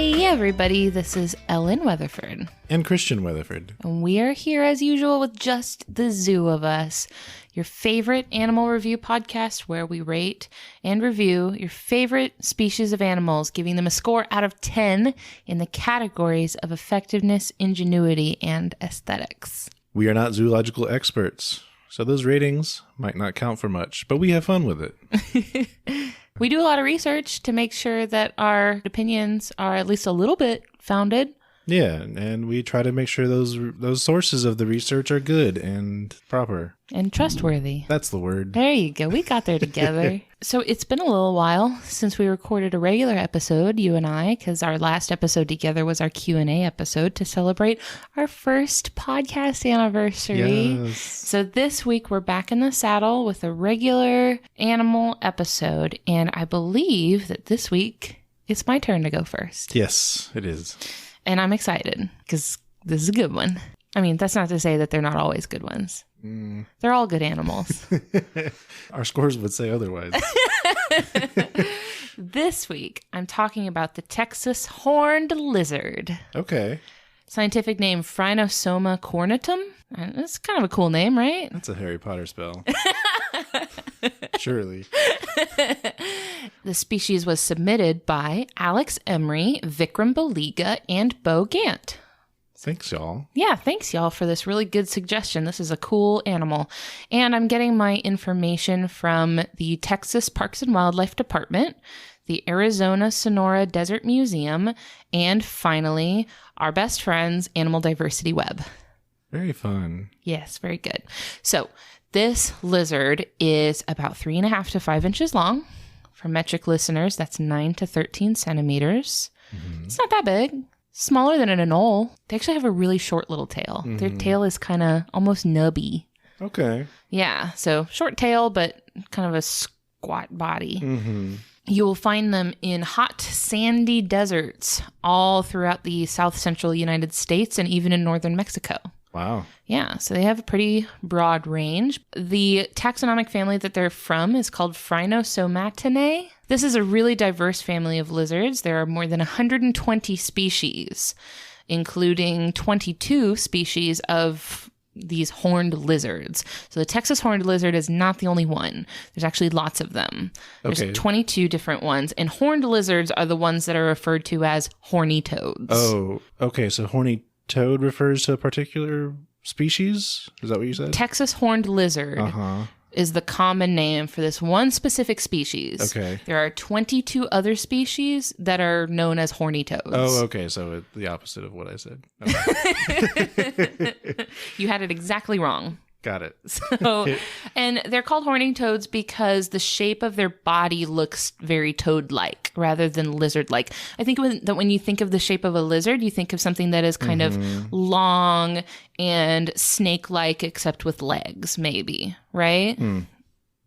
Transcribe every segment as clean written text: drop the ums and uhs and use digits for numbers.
Hey everybody, this is Ellen Weatherford. And Christian Weatherford. And we are here as usual with just the zoo of us, your favorite animal review podcast where we rate and review your favorite species of animals, giving them a score out of 10 in the categories of effectiveness, ingenuity, and aesthetics. We are not zoological experts, so those ratings might not count for much, but we have fun with it. We do a lot of research to make sure that our opinions are at least a little bit founded. Yeah, and we try to make sure those sources of the research are good and proper. And trustworthy. That's the word. There you go. We got there together. So it's been a little while since we recorded a regular episode, you and I, because our last episode together was our Q&A episode to celebrate our first podcast anniversary. Yes. So this week we're back in the saddle with a regular animal episode. And I believe that this week it's my turn to go first. Yes, it is. And I'm excited because this is a good one. I mean, that's not to say that they're not always good ones. They're all good animals. Our scores would say otherwise. This week, I'm talking about the Texas horned lizard. Okay. Scientific name Phrynosoma cornutum. That's kind of a cool name, right? That's a Harry Potter spell. Surely. The species was submitted by Alex Emery, Vikram Baliga, and Bo Gant. Thanks, y'all. Yeah, thanks, y'all, for this really good suggestion. This is a cool animal. And I'm getting my information from the Texas Parks and Wildlife Department, the Arizona Sonora Desert Museum, and finally, our best friends, Animal Diversity Web. Very fun. Yes, very good. So this lizard is about 3.5 to 5 inches long. For metric listeners, that's 9 to 13 centimeters. Mm-hmm. It's not that big. Smaller than an anole. They actually have a really short little tail. Mm-hmm. Their tail is kind of almost nubby. Okay. Yeah, so short tail, but kind of a squat body. Mm-hmm. You will find them in hot, sandy deserts all throughout the south central United States and even in northern Mexico. Wow. Yeah, so they have a pretty broad range. The taxonomic family that they're from is called Phrynosomatinae. This is a really diverse family of lizards. There are more than 120 species, including 22 species of these horned lizards. So the Texas horned lizard is not the only one. There's actually lots of them. There's 22 different ones. And horned lizards are the ones that are referred to as horny toads. Oh, okay. So horny toad refers to a particular species? Is that what you said? Texas horned lizard is the common name for this one specific species. Okay. There are 22 other species that are known as horny toads. Oh, okay. So the opposite of what I said. Okay. You had it exactly wrong. Got it. So, and they're called horny toads because the shape of their body looks very toad-like rather than lizard-like. I think that when you think of the shape of a lizard, you think of something that is kind of long and snake-like except with legs, maybe, right?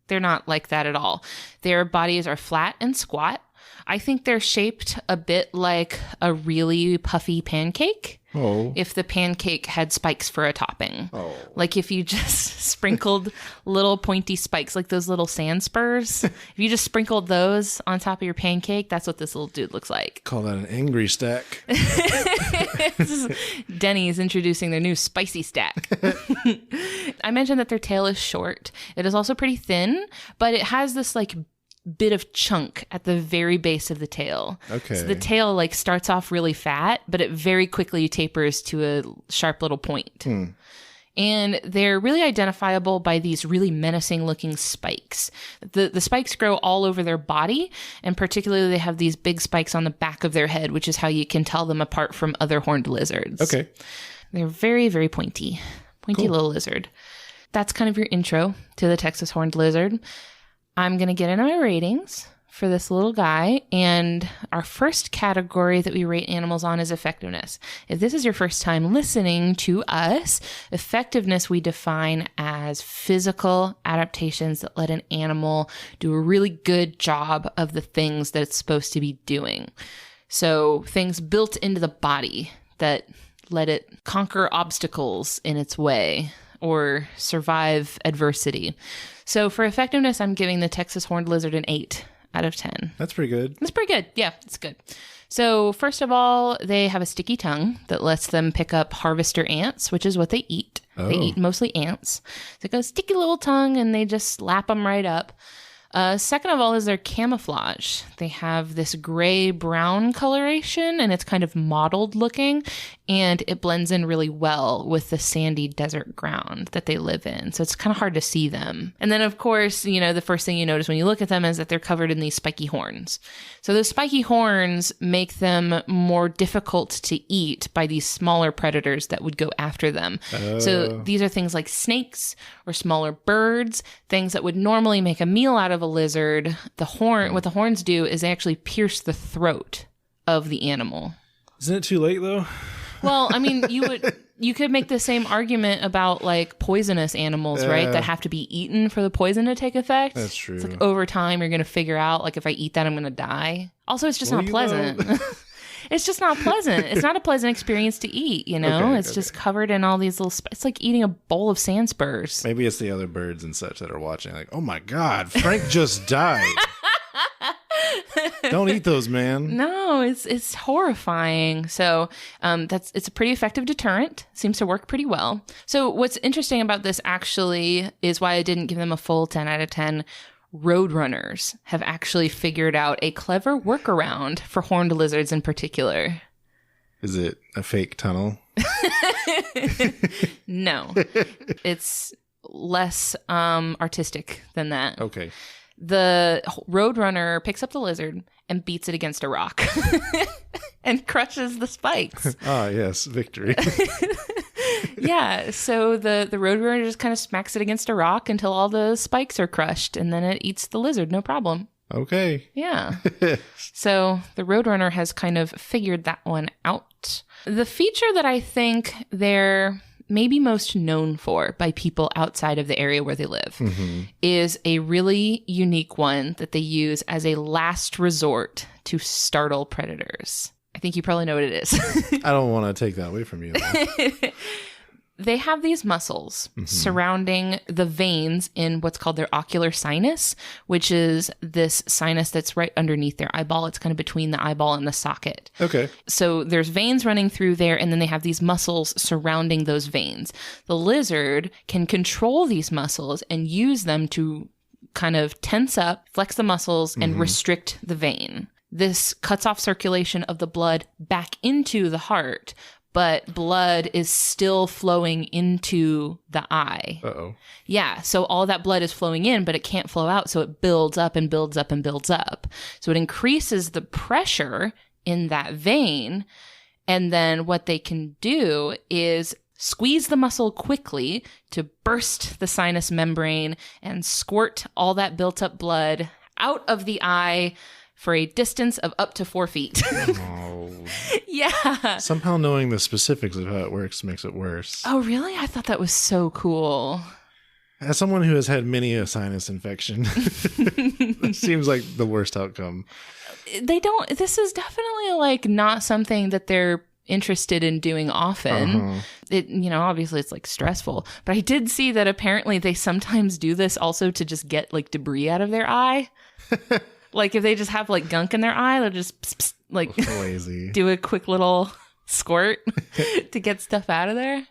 They're not like that at all. Their bodies are flat and squat. I think they're shaped a bit like a really puffy pancake. Oh. If the pancake had spikes for a topping. Oh. Like if you just sprinkled little pointy spikes, like those little sand spurs. If you just sprinkled those on top of your pancake, that's what this little dude looks like. Call that an angry stack. This is Denny's introducing their new spicy stack. I mentioned that their tail is short. It is also pretty thin, but it has this like bit of chunk at the very base of the tail. Okay. So the tail like starts off really fat, but it very quickly tapers to a sharp little point. And they're really identifiable by these really menacing looking spikes. The spikes grow all over their body, and particularly they have these big spikes on the back of their head, which is how you can tell them apart from other horned lizards. Okay. They're very, very pointy. Pointy little lizard. That's kind of your intro to the Texas horned lizard. I'm going to get into my ratings for this little guy, and our first category that we rate animals on is effectiveness. If this is your first time listening to us, effectiveness we define as physical adaptations that let an animal do a really good job of the things that it's supposed to be doing. So things built into the body that let it conquer obstacles in its way or survive adversity. So for effectiveness, I'm giving the Texas horned lizard an 8 out of 10. That's pretty good. It's pretty good. Yeah, it's good. So first of all, they have a sticky tongue that lets them pick up harvester ants, which is what they eat. Oh. They eat mostly ants. So they got a sticky little tongue and they just lap them right up. Second of all is their camouflage. They have this gray-brown coloration, and it's kind of mottled looking, and it blends in really well with the sandy desert ground that they live in. So it's kind of hard to see them. And then, of course, the first thing you notice when you look at them is that they're covered in these spiky horns. So those spiky horns make them more difficult to eat by these smaller predators that would go after them. So these are things like snakes or smaller birds, things that would normally make a meal out of a lizard. What the horns do is they actually pierce the throat of the animal. Isn't it too late though? Well, I mean, you could make the same argument about like poisonous animals, right? That have to be eaten for the poison to take effect. That's true. It's like over time you're going to figure out like if I eat that I'm going to die. Also, it's just not pleasant. It's just not pleasant. It's not a pleasant experience to eat, It's just covered in all these little... It's like eating a bowl of sand spurs. Maybe it's the other birds and such that are watching like, oh my God, Frank just died. Don't eat those, man. No, it's horrifying. So it's a pretty effective deterrent. Seems to work pretty well. So what's interesting about this actually is why I didn't give them a full 10 out of 10. Roadrunners have actually figured out a clever workaround for horned lizards in particular. Is it a fake tunnel? No. It's less artistic than that. Okay. The roadrunner picks up the lizard and beats it against a rock and crushes the spikes. Ah, yes, victory. Yeah, so the roadrunner just kind of smacks it against a rock until all the spikes are crushed, and then it eats the lizard, no problem. Okay. Yeah. So the roadrunner has kind of figured that one out. The feature that I think they're maybe most known for by people outside of the area where they live is a really unique one that they use as a last resort to startle predators. I think you probably know what it is. I don't want to take that away from you. They have these muscles surrounding the veins in what's called their ocular sinus, which is this sinus that's right underneath their eyeball. It's kind of between the eyeball and the socket. Okay. So there's veins running through there, and then they have these muscles surrounding those veins. The lizard can control these muscles and use them to kind of tense up, flex the muscles, and restrict the vein. This cuts off circulation of the blood back into the heart, but blood is still flowing into the eye. Uh-oh. Yeah, so all that blood is flowing in, but it can't flow out, so it builds up and builds up and builds up. So it increases the pressure in that vein, and then what they can do is squeeze the muscle quickly to burst the sinus membrane and squirt all that built up blood out of the eye for a distance of up to 4 feet. Oh. Yeah. Somehow knowing the specifics of how it works makes it worse. Oh, really? I thought that was so cool. As someone who has had many a sinus infection, it seems like the worst outcome. This is definitely like not something that they're interested in doing often. It, obviously it's like stressful, but I did see that apparently they sometimes do this also to just get like debris out of their eye. Like if they just have like gunk in their eye, they'll just like lazy. Do a quick little squirt to get stuff out of there.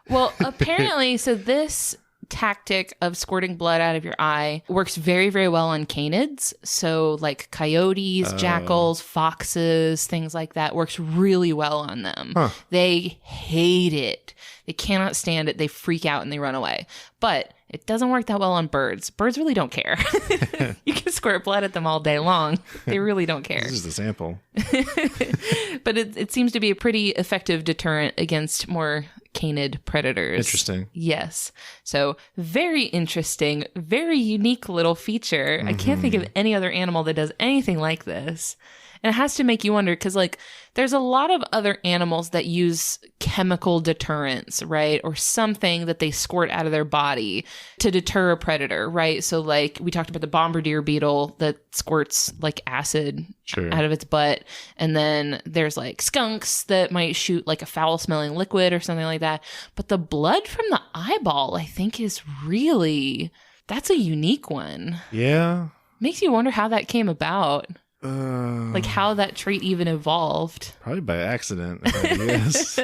Well, apparently, so this tactic of squirting blood out of your eye works very, very well on canids. So like coyotes, jackals, foxes, things like that works really well on them. They hate it. They cannot stand it. They freak out and they run away. But it doesn't work that well on birds. Birds really don't care. You can squirt blood at them all day long. They really don't care. This is the sample. But it seems to be a pretty effective deterrent against more canid predators. Interesting. Yes. So very interesting, very unique little feature. I can't think of any other animal that does anything like this. And it has to make you wonder because, like, there's a lot of other animals that use chemical deterrents, right? Or something that they squirt out of their body to deter a predator, right? So, like, we talked about the bombardier beetle that squirts, like, acid out of its butt. And then there's, like, skunks that might shoot, like, a foul-smelling liquid or something like that. But the blood from the eyeball, I think, is really... That's a unique one. Yeah. Makes you wonder how that came about. Like how that trait even evolved. Probably by accident, I guess.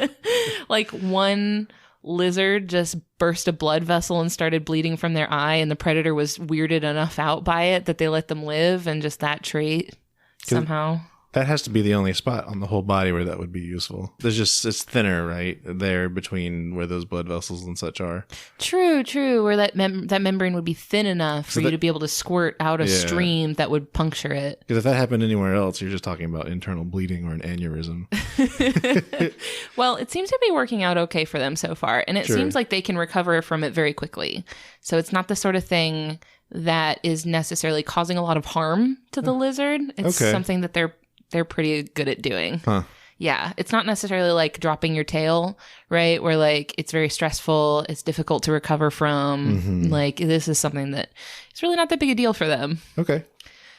Like one lizard just burst a blood vessel and started bleeding from their eye, and the predator was weirded enough out by it that they let them live, and just that trait somehow. That has to be the only spot on the whole body where that would be useful. It's thinner, right? There between where those blood vessels and such are. True. Where that membrane would be thin enough for you to be able to squirt out a stream that would puncture it. Because if that happened anywhere else, you're just talking about internal bleeding or an aneurysm. Well, it seems to be working out okay for them so far. And it seems like they can recover from it very quickly. So it's not the sort of thing that is necessarily causing a lot of harm to the lizard. It's something that they're pretty good at doing. Huh. Yeah. It's not necessarily like dropping your tail, right? Where like it's very stressful. It's difficult to recover from. Mm-hmm. Like this is something that it's really not that big a deal for them. Okay.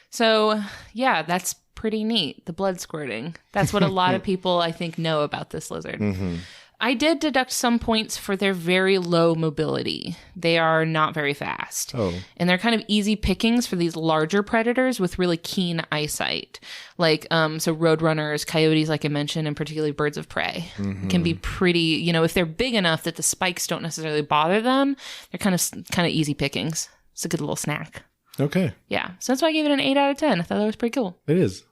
So yeah, that's pretty neat. The blood squirting. That's what a lot of people I think know about this lizard. Mm-hmm. I did deduct some points for their very low mobility. They are not very fast. Oh. And they're kind of easy pickings for these larger predators with really keen eyesight. Like, so roadrunners, coyotes, like I mentioned, and particularly birds of prey can be pretty, if they're big enough that the spikes don't necessarily bother them, they're kind of easy pickings. It's a good little snack. Okay. Yeah. So that's why I gave it an 8 out of 10. I thought that was pretty cool. It is.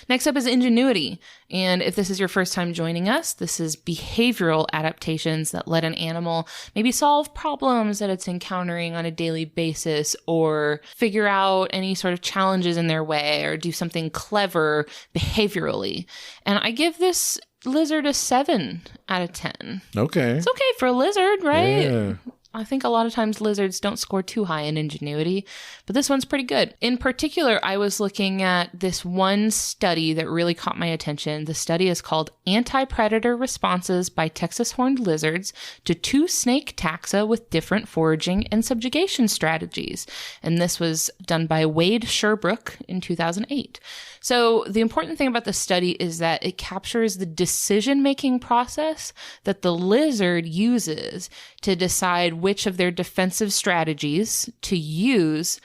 Next up is ingenuity. And if this is your first time joining us, this is behavioral adaptations that let an animal maybe solve problems that it's encountering on a daily basis, or figure out any sort of challenges in their way, or do something clever behaviorally. And I give this lizard a 7 out of 10. Okay. It's okay for a lizard, right? Yeah. I think a lot of times lizards don't score too high in ingenuity, but this one's pretty good. In particular, I was looking at this one study that really caught my attention. The study is called Anti-Predator Responses by Texas Horned Lizards to 2 Snake Taxa with Different Foraging and Subjugation Strategies. And this was done by Wade Sherbrooke in 2008. So the important thing about the study is that it captures the decision-making process that the lizard uses to decide which of their defensive strategies to use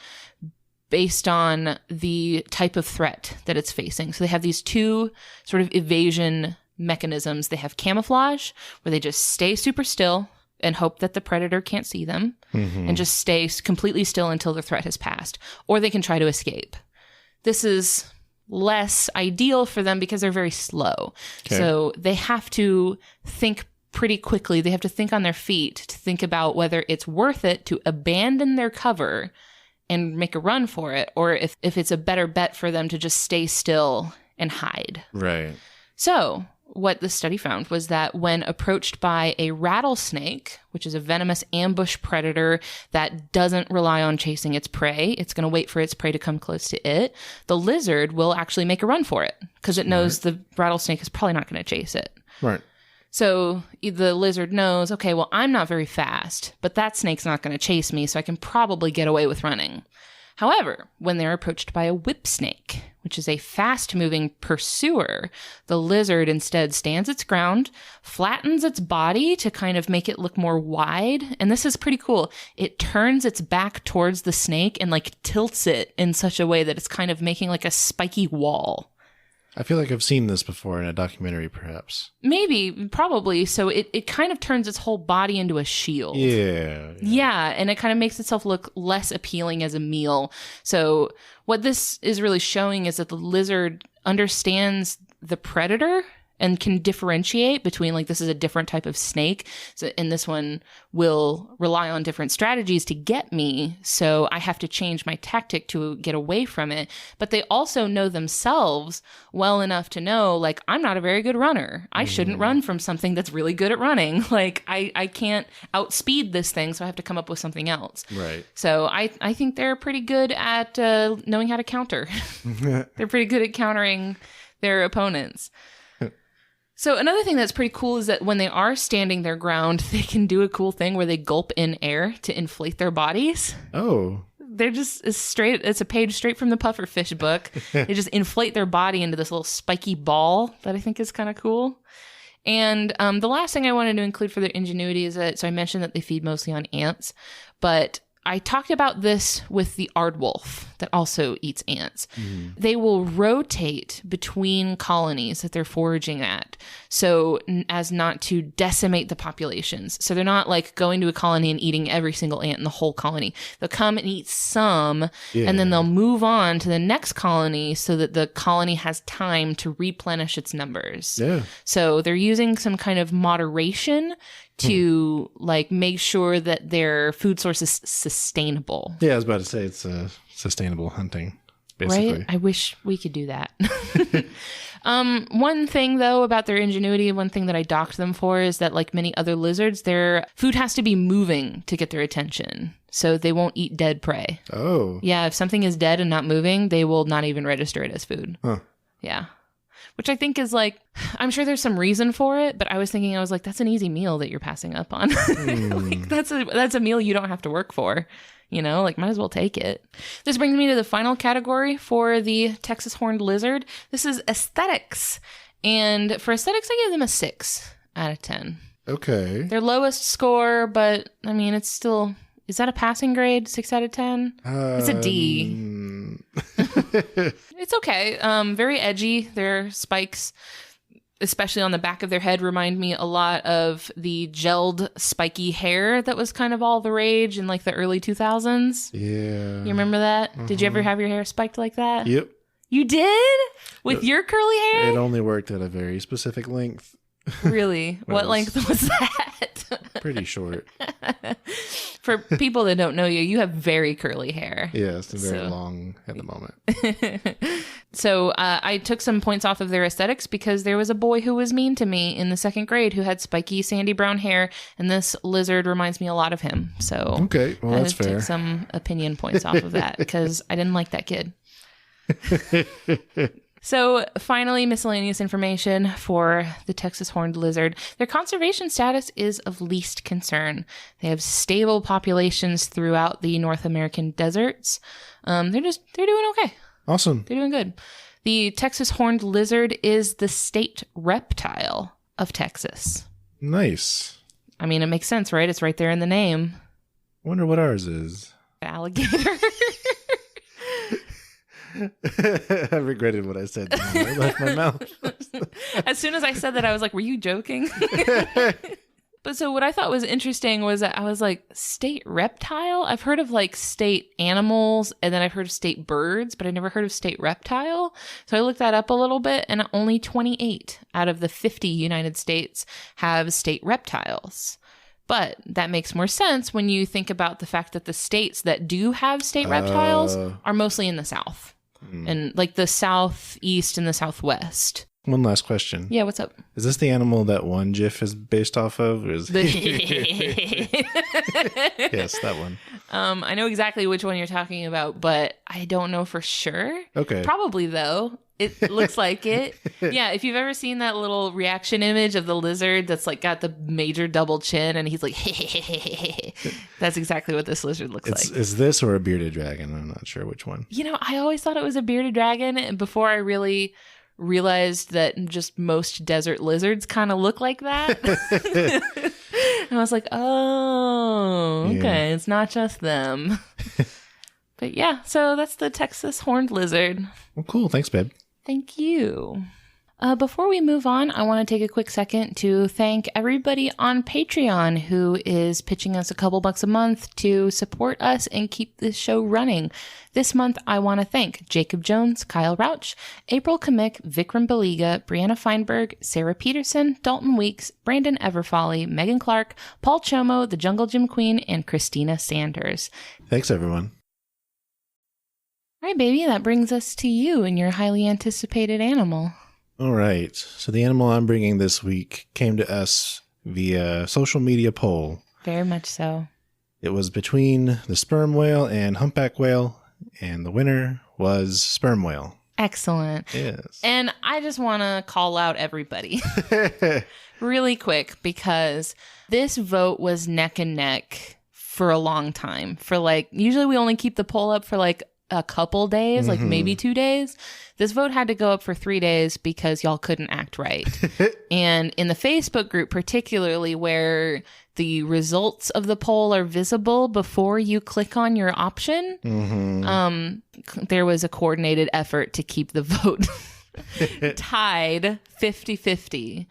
based on the type of threat that it's facing. So they have these 2 sort of evasion mechanisms. They have camouflage, where they just stay super still and hope that the predator can't see them, and just stay completely still until the threat has passed. Or they can try to escape. This is less ideal for them because they're very slow. Okay. So they have to think pretty quickly. They have to think on their feet to think about whether it's worth it to abandon their cover and make a run for it, or if it's a better bet for them to just stay still and hide. Right. So what the study found was that when approached by a rattlesnake, which is a venomous ambush predator that doesn't rely on chasing its prey, it's going to wait for its prey to come close to it, the lizard will actually make a run for it because it knows the rattlesnake is probably not going to chase it. Right. So the lizard knows, okay, well, I'm not very fast, but that snake's not going to chase me, so I can probably get away with running. However, when they're approached by a whip snake, which is a fast-moving pursuer, the lizard instead stands its ground, flattens its body to kind of make it look more wide. And this is pretty cool. It turns its back towards the snake and like tilts it in such a way that it's kind of making like a spiky wall. I feel like I've seen this before in a documentary, perhaps. Maybe, probably. So it kind of turns its whole body into a shield. Yeah, and it kind of makes itself look less appealing as a meal. So what this is really showing is that the lizard understands the predator and can differentiate between, like, this is a different type of snake. So, and this one will rely on different strategies to get me. So I have to change my tactic to get away from it. But they also know themselves well enough to know, like, I'm not a very good runner. I shouldn't run from something that's really good at running. Like, I can't outspeed this thing, so I have to come up with something else. Right. So I think they're pretty good at knowing how to counter. They're pretty good at countering their opponents. So another thing that's pretty cool is that when they are standing their ground, they can do a cool thing where they gulp in air to inflate their bodies. Oh. They're just it's a page straight from the pufferfish book. They just inflate their body into this little spiky ball that I think is kind of cool. And the last thing I wanted to include for their ingenuity is that, so I mentioned that they feed mostly on ants, but I talked about this with the aardwolf that also eats ants. They will rotate between colonies that they're foraging at so as not to decimate the populations. So they're not like going to a colony and eating every single ant in the whole colony. They'll come and eat some, and then they'll move on to the next colony so that the colony has time to replenish its numbers. Yeah. So they're using some kind of moderation to like make sure that their food source is sustainable. Yeah, I was about to say it's sustainable hunting, basically. Right? I wish we could do that. One thing though about their ingenuity, one thing that I docked them for is that like many other lizards, their food has to be moving to get their attention. So they won't eat dead prey. Oh. Yeah, if something is dead and not moving, they will not even register it as food. Huh. Yeah. Which I think is like, I'm sure there's some reason for it, but I was like, that's an easy meal that you're passing up on. Like that's a meal you don't have to work for, you know, like might as well take it. This brings me to the final category for the Texas horned lizard. This is aesthetics. And for aesthetics, I give them a 6 out of 10. Okay. Their lowest score, but I mean, it's still, is that a passing grade? 6 out of 10? It's a D. It's okay. Very edgy. Their spikes, especially on the back of their head, remind me a lot of the gelled spiky hair that was kind of all the rage in like the early 2000s. Yeah. You remember that? Did you ever have your hair spiked like that? Yep. You did? With your curly hair? It only worked at a very specific length. Really? What length was that? Pretty short. For people that don't know you, you have very curly hair. Yeah, it's very long at the moment. So I took some points off of their aesthetics because there was a boy who was mean to me in the 2nd grade who had spiky sandy brown hair, and this lizard reminds me a lot of him. So okay, well, that's fair. I took some opinion points off of that because I didn't like that kid. So finally, miscellaneous information for the Texas horned lizard. Their conservation status is of least concern. They have stable populations throughout the North American deserts. They're doing okay. Awesome. They're doing good. The Texas horned lizard is the state reptile of Texas. Nice. I mean, it makes sense, right? It's right there in the name. Wonder what ours is. Alligator. I regretted what I said when I left my mouth. As soon as I said that, I was like, were you joking? But so what I thought was interesting was that I was like, state reptile? I've heard of like state animals, and then I've heard of state birds, but I never heard of state reptile. So I looked that up a little bit, and only 28 out of the 50 United States have state reptiles. But that makes more sense when you think about the fact that the states that do have state reptiles are mostly in the South. And like the Southeast and the Southwest. One last question. Yeah, what's up? Is this the animal that one GIF is based off of? Or is Yes, that one. I know exactly which one you're talking about, but I don't know for sure. Okay. Probably, though. It looks like it. Yeah, if you've ever seen that little reaction image of the lizard that's like got the major double chin and he's like, that's exactly what this lizard looks like. Is this or a bearded dragon? I'm not sure which one. You know, I always thought it was a bearded dragon before I really realized that just most desert lizards kind of look like that. And I was like, oh, okay, it's not just them. But yeah, so that's the Texas horned lizard. Well, cool. Thanks, babe. Thank you. Before we move on, I want to take a quick second to thank everybody on Patreon who is pitching us a couple bucks a month to support us and keep this show running. This month, I want to thank Jacob Jones, Kyle Rauch, April Kamick, Vikram Baliga, Brianna Feinberg, Sarah Peterson, Dalton Weeks, Brandon Everfolly, Megan Clark, Paul Chomo, The Jungle Gym Queen, and Christina Sanders. Thanks, everyone. All right, baby, that brings us to you and your highly anticipated animal. All right. So the animal I'm bringing this week came to us via social media poll. Very much so. It was between the sperm whale and humpback whale, and the winner was sperm whale. Excellent. Yes. And I just want to call out everybody really quick because this vote was neck and neck for a long time. For like, usually we only keep the poll up for like a couple days, like maybe 2 days. This vote had to go up for 3 days because y'all couldn't act right. And in the Facebook group, particularly where the results of the poll are visible before you click on your option, there was a coordinated effort to keep the vote tied 50-50.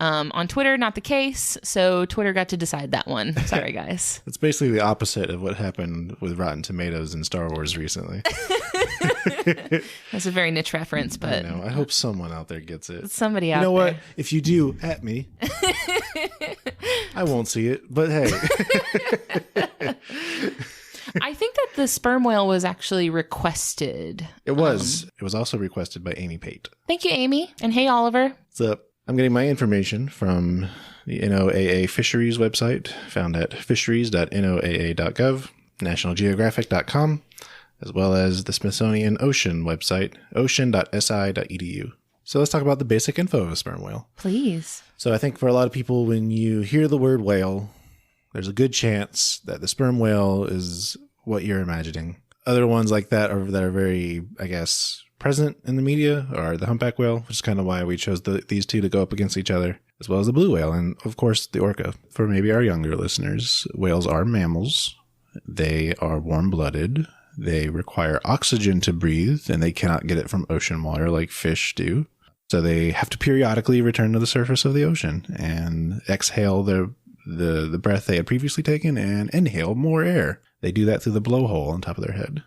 On Twitter, not the case, so Twitter got to decide that one. Sorry, guys. It's basically the opposite of what happened with Rotten Tomatoes in Star Wars recently. That's a very niche reference, but... I hope someone out there gets it. Somebody out there. You know what? If you do, at me. I won't see it, but hey. I think that the sperm whale was actually requested. It was. It was also requested by Amy Pate. Thank you, Amy. And hey, Oliver. What's up? I'm getting my information from the NOAA Fisheries website, found at fisheries.noaa.gov, nationalgeographic.com, as well as the Smithsonian Ocean website, ocean.si.edu. So let's talk about the basic info of a sperm whale. Please. So I think for a lot of people, when you hear the word whale, there's a good chance that the sperm whale is what you're imagining. Other ones like that are very, I guess, present in the media are the humpback whale, which is kind of why we chose these two to go up against each other, as well as the blue whale and, of course, the orca. For maybe our younger listeners, whales are mammals. They are warm-blooded. They require oxygen to breathe, and they cannot get it from ocean water like fish do. So they have to periodically return to the surface of the ocean and exhale the breath they had previously taken and inhale more air. They do that through the blowhole on top of their head.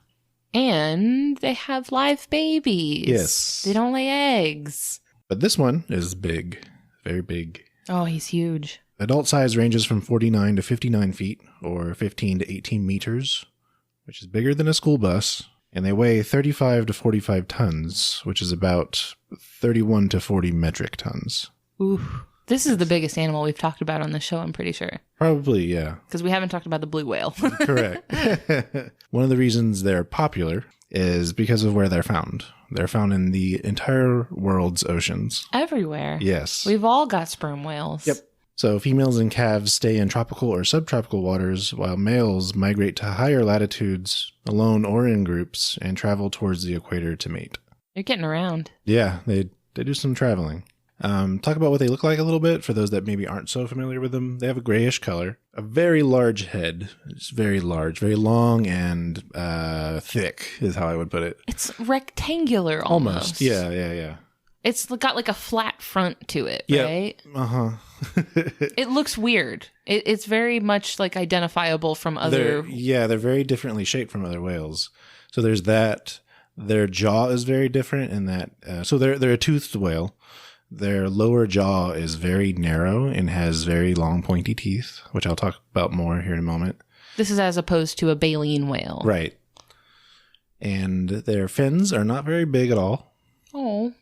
And they have live babies. Yes. They don't lay eggs. But this one is big. Very big. Oh, he's huge. Adult size ranges from 49 to 59 feet, or 15 to 18 meters, which is bigger than a school bus. And they weigh 35 to 45 tons, which is about 31 to 40 metric tons. Ooh. This is the biggest animal we've talked about on the show, I'm pretty sure. Probably, yeah. Because we haven't talked about the blue whale. Correct. One of the reasons they're popular is because of where they're found. They're found in the entire world's oceans. Everywhere. Yes. We've all got sperm whales. Yep. So females and calves stay in tropical or subtropical waters, while males migrate to higher latitudes, alone or in groups, and travel towards the equator to mate. They're getting around. Yeah, they do some traveling. Talk about what they look like a little bit for those that maybe aren't so familiar with them. They have a grayish color, a very large head. It's very large, very long and thick is how I would put it. It's rectangular almost. Yeah. It's got like a flat front to it, yep. Right? Uh-huh. It looks weird. It's very much like identifiable from other... They're very differently shaped from other whales. So there's that. Their jaw is very different in that... so they're a toothed whale. Their lower jaw is very narrow and has very long pointy teeth, which I'll talk about more here in a moment. This is as opposed to a baleen whale. Right. And their fins are not very big at all. Oh.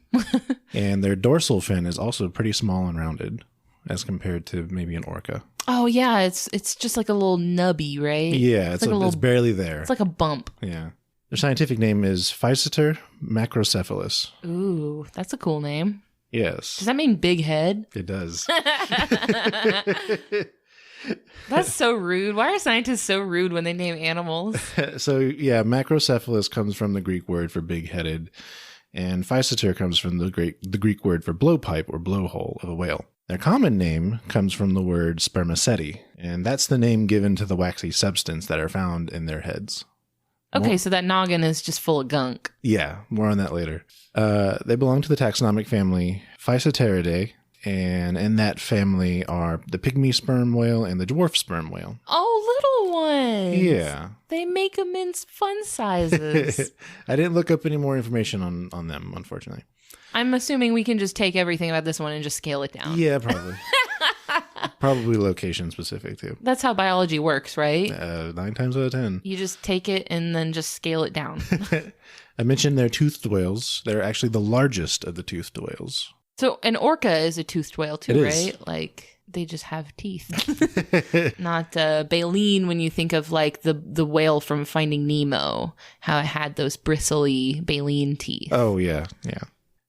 And their dorsal fin is also pretty small and rounded as compared to maybe an orca. Oh, yeah. It's just like a little nubby, right? Yeah, it's barely there. It's like a bump. Yeah. Their scientific name is Physeter macrocephalus. Ooh, that's a cool name. Yes. Does that mean big head? It does. That's so rude. Why are scientists so rude when they name animals? So, yeah, macrocephalus comes from the Greek word for big-headed, and Physeter comes from the Greek word for blowpipe or blowhole of a whale. Their common name comes from the word spermaceti, and that's the name given to the waxy substance that are found in their heads. Okay, so that noggin is just full of gunk. Yeah, more on that later. They belong to the taxonomic family Physeteridae, and in that family are the pygmy sperm whale and the dwarf sperm whale. Oh, little ones. Yeah. They make them in fun sizes. I didn't look up any more information on them, unfortunately. I'm assuming we can just take everything about this one and just scale it down. Yeah, probably. Probably location specific, too. That's how biology works, right? 9 times out of 10. You just take it and then just scale it down. I mentioned they're toothed whales. They're actually the largest of the toothed whales. So an orca is a toothed whale too, it right? Is. Like they just have teeth. Not baleen when you think of like the whale from Finding Nemo, how it had those bristly baleen teeth. Oh, yeah.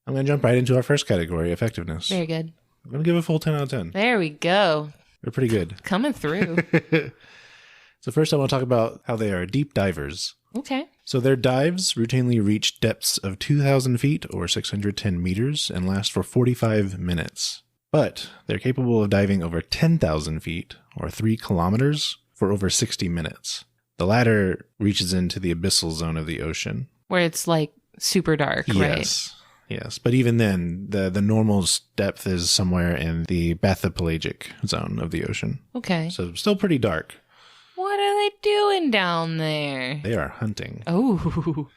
I'm going to jump right into our first category, effectiveness. Very good. I'm going to give a full 10 out of 10. There we go. They're pretty good. Coming through. So first I want to talk about how they are deep divers. Okay. So their dives routinely reach depths of 2,000 feet or 610 meters and last for 45 minutes. But they're capable of diving over 10,000 feet or 3 kilometers for over 60 minutes. The latter reaches into the abyssal zone of the ocean. Where it's like super dark, right? Yes. But even then, the normal depth is somewhere in the bathypelagic zone of the ocean. Okay. So still pretty dark. What are they doing down there? They are hunting. Oh,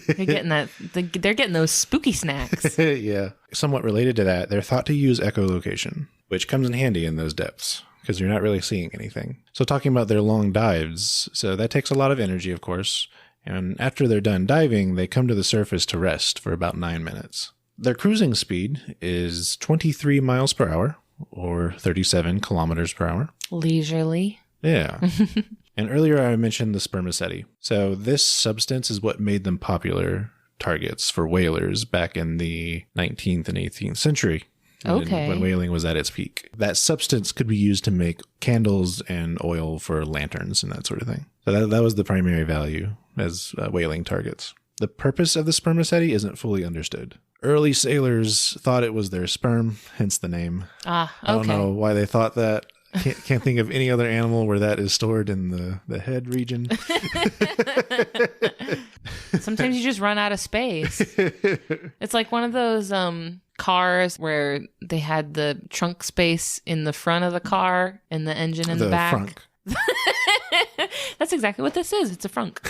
they're getting those spooky snacks. Yeah. Somewhat related to that, they're thought to use echolocation, which comes in handy in those depths because you're not really seeing anything. So talking about their long dives, so that takes a lot of energy, of course. And after they're done diving, they come to the surface to rest for about 9 minutes. Their cruising speed is 23 miles per hour or 37 kilometers per hour. Leisurely. Yeah. And earlier I mentioned the spermaceti. So this substance is what made them popular targets for whalers back in the 19th and 18th century. When whaling was at its peak. That substance could be used to make candles and oil for lanterns and that sort of thing. So that was the primary value as whaling targets. The purpose of the spermaceti isn't fully understood. Early sailors thought it was their sperm, hence the name. Okay. I don't know why they thought that. Can't think of any other animal where that is stored in the head region. Sometimes you just run out of space. It's like one of those cars where they had the trunk space in the front of the car and the engine in the back. Frunk. That's exactly what this is. It's a frunk.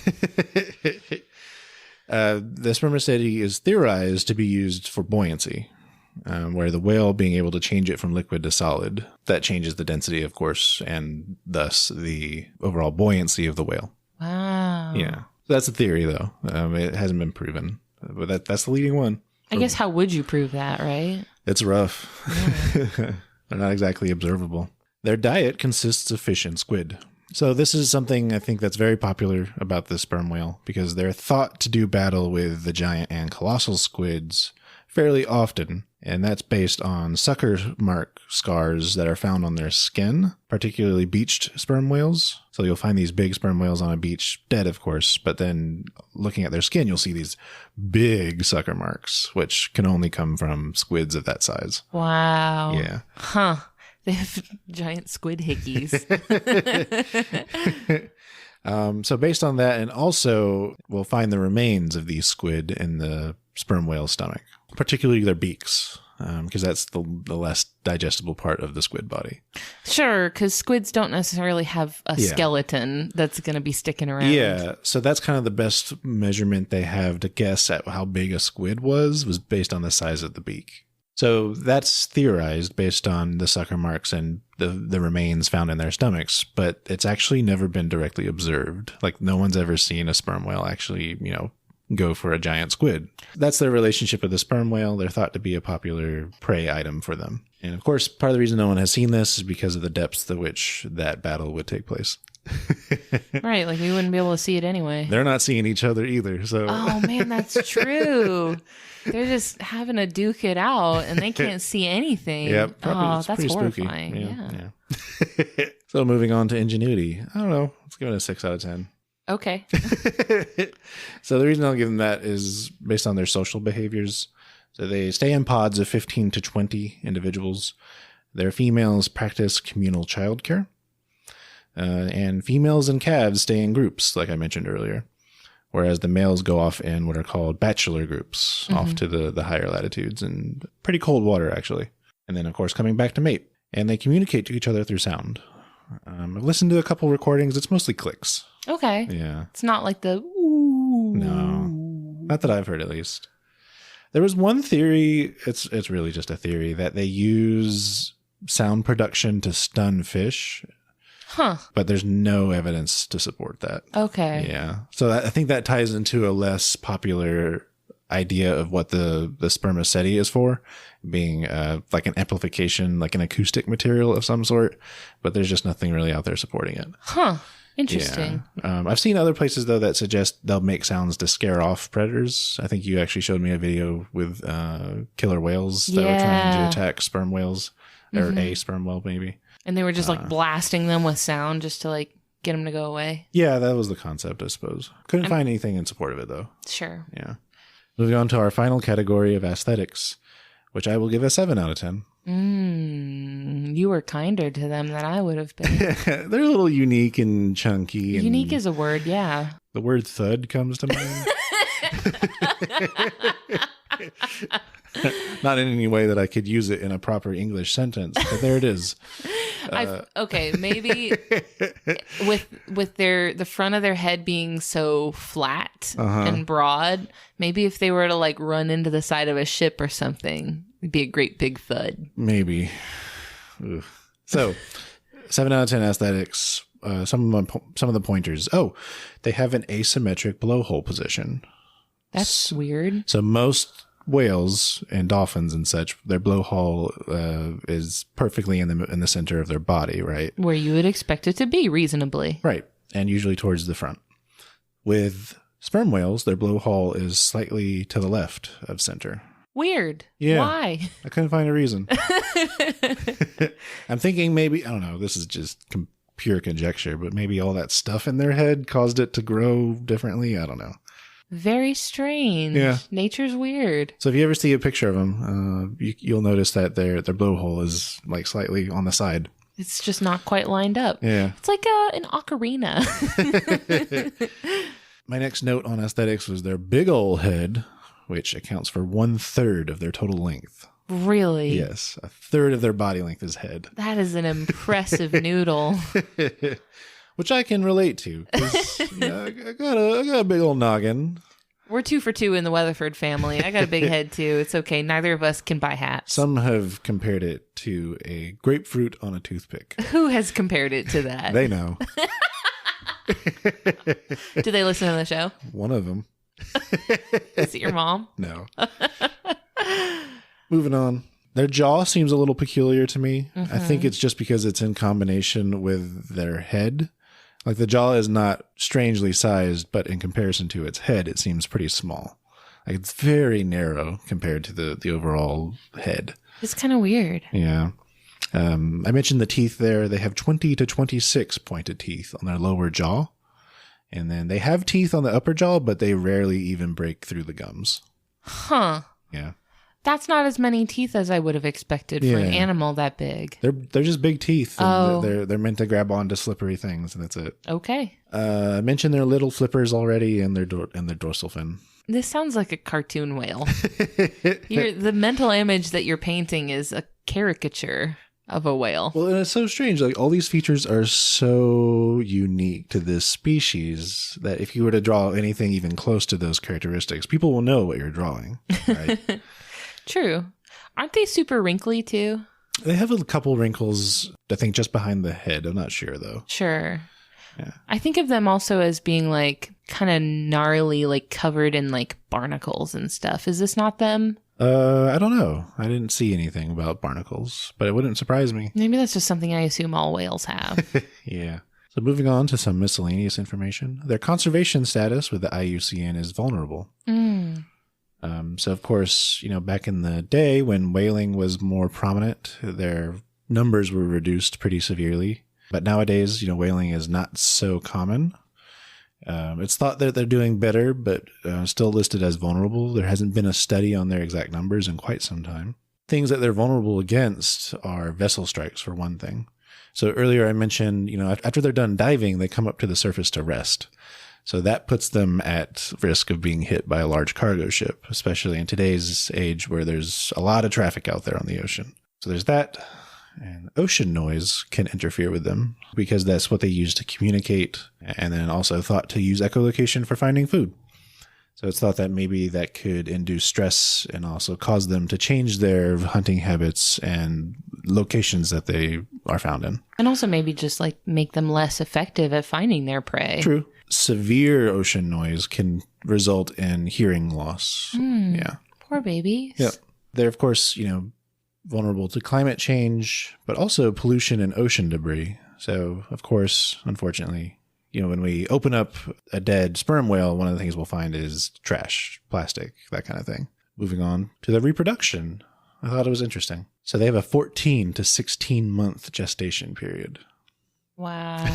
The spermaceti is theorized to be used for buoyancy. Where the whale being able to change it from liquid to solid. That changes the density, of course, and thus the overall buoyancy of the whale. Wow. Yeah. That's a theory, though. It hasn't been proven. But that's the leading one. I guess how would you prove that, right? It's rough. Yeah. They're not exactly observable. Their diet consists of fish and squid. So this is something I think that's very popular about the sperm whale because they're thought to do battle with the giant and colossal squids fairly often. And that's based on sucker mark scars that are found on their skin, particularly beached sperm whales. So you'll find these big sperm whales on a beach, dead of course, but then looking at their skin, you'll see these big sucker marks, which can only come from squids of that size. Wow. Yeah. Huh. They have giant squid hickeys. So based on that, and also we'll find the remains of these squid in the sperm whale stomach, particularly their beaks, because that's the less digestible part of the squid body. Sure, because squids don't necessarily have a skeleton that's going to be sticking around. Yeah, so that's kind of the best measurement they have to guess at how big a squid was based on the size of the beak. So that's theorized based on the sucker marks and the remains found in their stomachs, but it's actually never been directly observed. Like no one's ever seen a sperm whale actually, go for a giant squid. That's their relationship with the sperm whale. They're thought to be a popular prey item for them. And of course, part of the reason no one has seen this is because of the depths to which that battle would take place. Right, like we wouldn't be able to see it anyway. They're not seeing each other either. So oh man, that's true. They're just having to duke it out and they can't see anything. Yep. Oh, that's horrifying. Yeah. So moving on to ingenuity. I don't know. Let's give it a 6 out of 10. Okay. So the reason I'll give them that is based on their social behaviors. So they stay in pods of 15 to 20 individuals. Their females practice communal childcare. And females and calves stay in groups, like I mentioned earlier. Whereas the males go off in what are called bachelor groups, off to the higher latitudes and pretty cold water, actually. And then, of course, coming back to mate. And they communicate to each other through sound. I've listened to a couple recordings. It's mostly clicks. Okay. Yeah. It's not like the ooh. No. Not that I've heard, at least. There was one theory, it's really just a theory, that they use sound production to stun fish. Huh. But there's no evidence to support that. Okay. Yeah. So I think that ties into a less popular idea of what the spermaceti is for, being like an amplification, like an acoustic material of some sort. But there's just nothing really out there supporting it. Huh. Interesting. Yeah. I've seen other places, though, that suggest they'll make sounds to scare off predators. I think you actually showed me a video with killer whales that were trying to attack sperm whales, or a sperm whale, maybe. And they were just like blasting them with sound just to like get them to go away. Yeah, that was the concept, I suppose. Couldn't find anything in support of it, though. Sure. Yeah. Moving on to our final category of aesthetics, which I will give a 7 out of 10. You were kinder to them than I would have been. They're a little unique and chunky. And unique is a word, yeah. the word thud comes to mind. Not in any way that I could use it in a proper English sentence, but there it is. Okay, maybe with the front of their head being so flat and broad, maybe if they were to like run into the side of a ship or something, it'd be a great big thud. Maybe. Ugh. So, 7 out of 10 aesthetics. Some of the pointers. Oh, they have an asymmetric blowhole position. That's weird. So most whales and dolphins and such, their blowhole is perfectly in the center of their body, right? Where you would expect it to be, reasonably. Right, and usually towards the front. With sperm whales, their blowhole is slightly to the left of center. Weird. Yeah. Why? I couldn't find a reason. I'm thinking maybe, I don't know, this is just pure conjecture, but maybe all that stuff in their head caused it to grow differently. I don't know. Very strange. Yeah. Nature's weird. So if you ever see a picture of them, you'll notice that their blowhole is like slightly on the side. It's just not quite lined up. Yeah. It's like an ocarina. My next note on aesthetics was their big ol' head, which accounts for 1/3 of their total length. Really? Yes. 1/3 of their body length is head. That is an impressive noodle. Which I can relate to. 'Cause, I got a big old noggin. We're 2 for 2 in the Weatherford family. I got a big head too. It's okay. Neither of us can buy hats. Some have compared it to a grapefruit on a toothpick. Who has compared it to that? They know. Do they listen to the show? One of them. Is it your mom? No. Moving on. Their jaw seems a little peculiar to me. I think it's just because it's in combination with their head. Like the jaw is not strangely sized, but in comparison to its head, it seems pretty small. Like it's very narrow compared to the overall head. It's kind of weird. Yeah. I mentioned the teeth there. They have 20 to 26 pointed teeth on their lower jaw. And then they have teeth on the upper jaw, but they rarely even break through the gums. Huh. Yeah. That's not as many teeth as I would have expected for an animal that big. They're just big teeth. And Oh. they're meant to grab onto slippery things, and that's it. Okay. I mentioned their little flippers already, and their dorsal fin. This sounds like a cartoon whale. The mental image that you're painting is a caricature of a whale. Well, and it's so strange. Like all these features are so unique to this species that if you were to draw anything even close to those characteristics, people will know what you're drawing. Right? True. Aren't they super wrinkly too? They have a couple wrinkles, I think, just behind the head. I'm not sure, though. Sure. Yeah. I think of them also as being like kind of gnarly, like covered in like barnacles and stuff. Is this not them? I don't know. I didn't see anything about barnacles, but it wouldn't surprise me. Maybe that's just something I assume all whales have. Yeah. So moving on to some miscellaneous information. Their conservation status with the IUCN is vulnerable. So, of course, back in the day when whaling was more prominent, their numbers were reduced pretty severely. But nowadays, whaling is not so common. It's thought that they're doing better, but still listed as vulnerable. There hasn't been a study on their exact numbers in quite some time. Things that they're vulnerable against are vessel strikes, for one thing. So earlier I mentioned, after they're done diving, they come up to the surface to rest. So that puts them at risk of being hit by a large cargo ship, especially in today's age where there's a lot of traffic out there on the ocean. So there's that. And ocean noise can interfere with them because that's what they use to communicate, and then also thought to use echolocation for finding food. So it's thought that maybe that could induce stress and also cause them to change their hunting habits and locations that they are found in. And also maybe just like make them less effective at finding their prey. True. Severe ocean noise can result in hearing loss. Yeah. Poor babies. Yeah. They're, of course, vulnerable to climate change, but also pollution and ocean debris. So, of course, unfortunately, when we open up a dead sperm whale, one of the things we'll find is trash, plastic, that kind of thing. Moving on to the reproduction. I thought it was interesting. So they have a 14 to 16 month gestation period. Wow.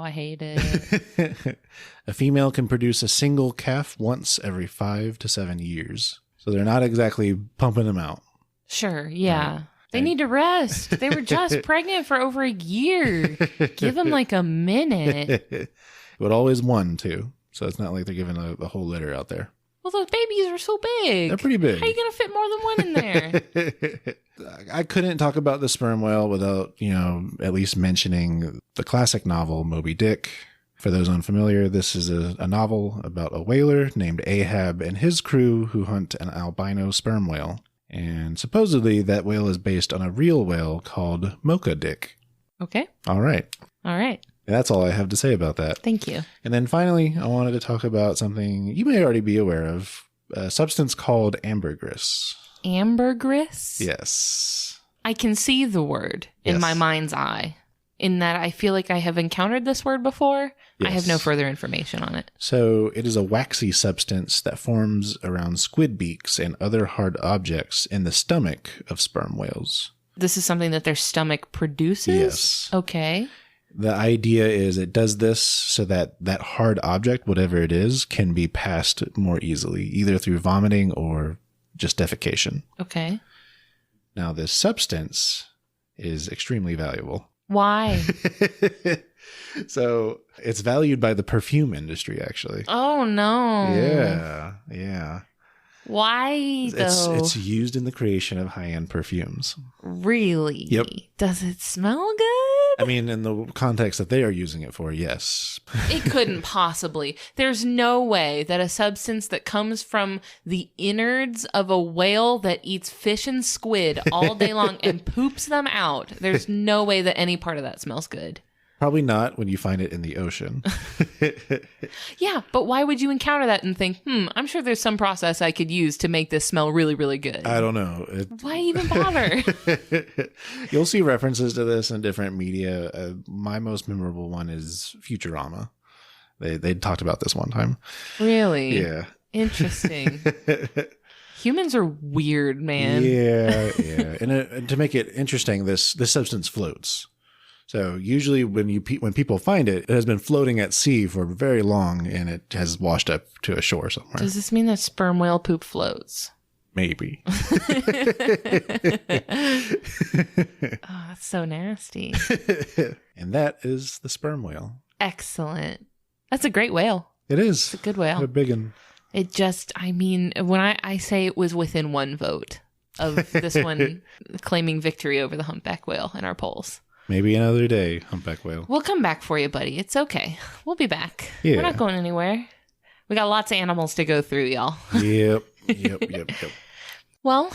I hate it. A female can produce a single calf once every 5 to 7 years. So they're not exactly pumping them out. Sure, yeah. They need to rest. They were just pregnant for over a year. Give them like a minute. But always one, too. So it's not like they're giving a whole litter out there. Well, those babies are so big. They're pretty big. How are you going to fit more than one in there? I couldn't talk about the sperm whale without, at least mentioning the classic novel, Moby Dick. For those unfamiliar, this is a novel about a whaler named Ahab and his crew who hunt an albino sperm whale. And supposedly that whale is based on a real whale called Mocha Dick. Okay. All right. That's all I have to say about that. Thank you. And then finally, I wanted to talk about something you may already be aware of, a substance called ambergris. Ambergris? Yes. I can see the word in my mind's eye, in that I feel like I have encountered this word before. Yes. I have no further information on it. So it is a waxy substance that forms around squid beaks and other hard objects in the stomach of sperm whales. This is something that their stomach produces? Yes. Okay. The idea is it does this so that that hard object, whatever it is, can be passed more easily, either through vomiting or just defecation. Okay. Now, this substance is extremely valuable. Why? So it's valued by the perfume industry, actually. Oh, no. Yeah. Why, though? It's used in the creation of high-end perfumes. Really? Yep. Does it smell good? I mean, in the context that they are using it for, yes. It couldn't possibly. There's no way that a substance that comes from the innards of a whale that eats fish and squid all day long and poops them out, there's no way that any part of that smells good. Probably not when you find it in the ocean. Yeah, but why would you encounter that and think, I'm sure there's some process I could use to make this smell really, really good? I don't know. Why even bother? You'll see references to this in different media. My most memorable one is Futurama. They talked about this one time. Really? Yeah. Interesting. Humans are weird, man. Yeah. And to make it interesting, this substance floats. So usually when people find it, it has been floating at sea for very long and it has washed up to a shore somewhere. Does this mean that sperm whale poop floats? Maybe. Oh, that's so nasty. And that is the sperm whale. Excellent. That's a great whale. It is. It's a good whale. They're big one. It just, when I say it was within one vote of this one claiming victory over the humpback whale in our polls. Maybe another day, humpback whale. We'll come back for you, buddy. It's okay. We'll be back. Yeah. We're not going anywhere. We got lots of animals to go through, y'all. Yep. Well,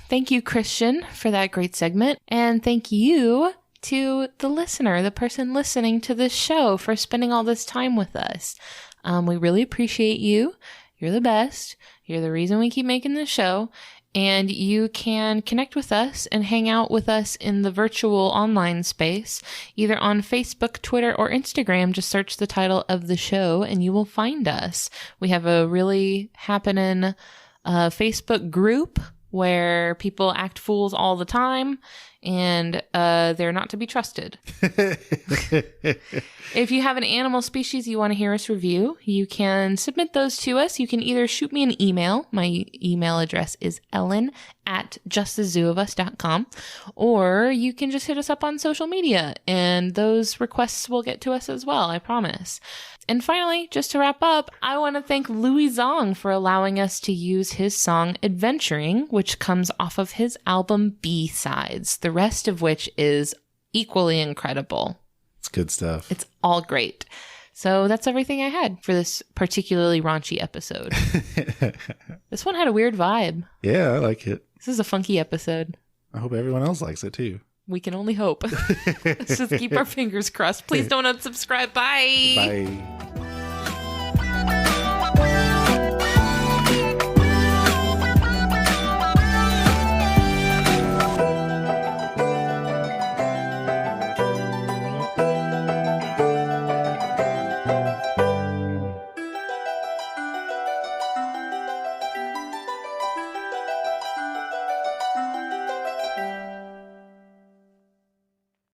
thank you, Christian, for that great segment. And thank you to the listener, the person listening to this show, for spending all this time with us. We really appreciate you. You're the best. You're the reason we keep making this show. And you can connect with us and hang out with us in the virtual online space, either on Facebook, Twitter, or Instagram. Just search the title of the show and you will find us. We have a really happening Facebook group where people act fools all the time and they're not to be trusted. If you have an animal species you want to hear us review, you can submit those to us. You can either shoot me an email. My email address is ellen@justthezooofus.com, or you can just hit us up on social media and those requests will get to us as well, I promise. And finally, just to wrap up, I want to thank Louis Zong for allowing us to use his song Adventuring, which comes off of his album B-Sides, the rest of which is equally incredible. It's good stuff. It's all great. So that's everything I had for this particularly raunchy episode. This one had a weird vibe. Yeah, I like it. This is a funky episode. I hope everyone else likes it too. We can only hope. Let's just keep our fingers crossed. Please don't unsubscribe. Bye. Bye.